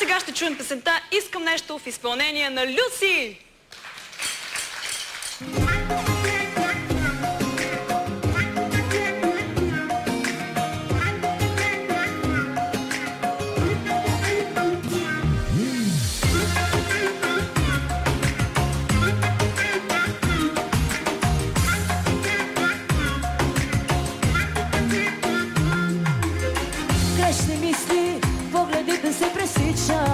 сега ще чуем песента "Искам нещо" в изпълнение на Люси. Грешни мисли, погледите се пресича,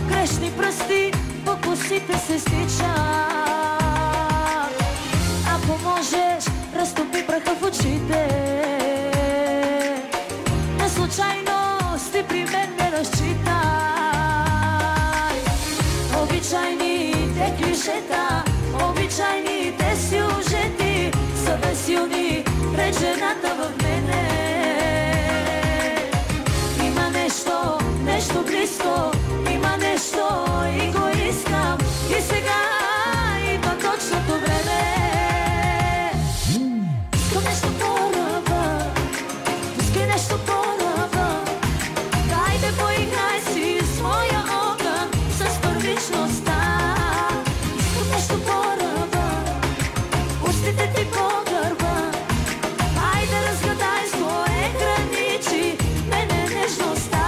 грешни пръсти, по косите се стича. Ако можеш, разтопи праха в очите. На случайности при мен не разчитай. Обичайните клишета, обичайните сюжети са безсилни пред жената в мене. Има нещо близко, има нещо и го искам. И сега идва точното време. Искам нещо по-ръба, пускай нещо по-ръба. Хайде поиграй си с моя огън, с първичността. Искам нещо по-ръба, устите ти по-гърба. Хайде разгадай с кое граничи мене нежността.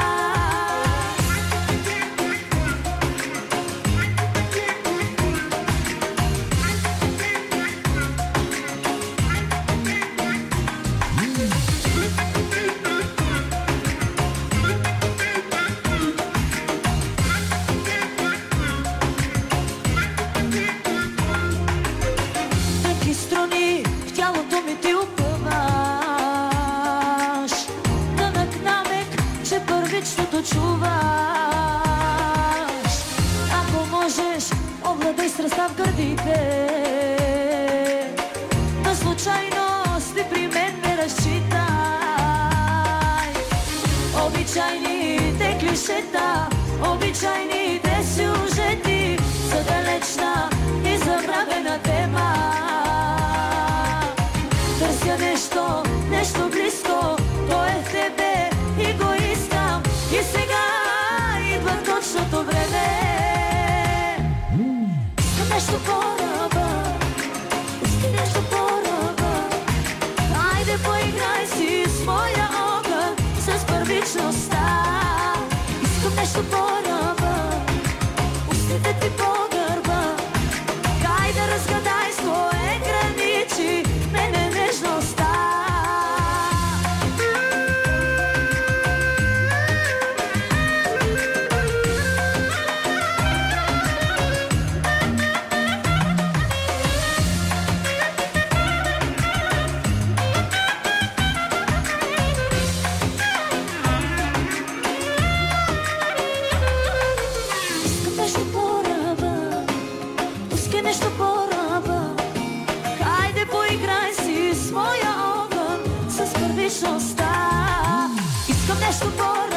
Тънки струни в тялото ми ти опъваш, тънък намек, че първичното чуваш. Ако можеш, овладей страстта в гърдите. На случайности при мен не разчитай. Обичайните клишета, обичайните сюжети са далечна и забравена тема. Търся нещо близко, то е в тебе и го искам. И сега идва точното време. Искам нещо по-ръба, искам нещо по-ръба. Хайде поиграй си с моя огън, с първичността. Искам нещо по-ръба, устите ти по-гърба. Хайде разгадай с кое граничи мене нежността. Искам нещо по-ръба, пускай нещо по-ръба. Хайде поиграй си с моя огън, с първичността. Искам нещо по-ръба.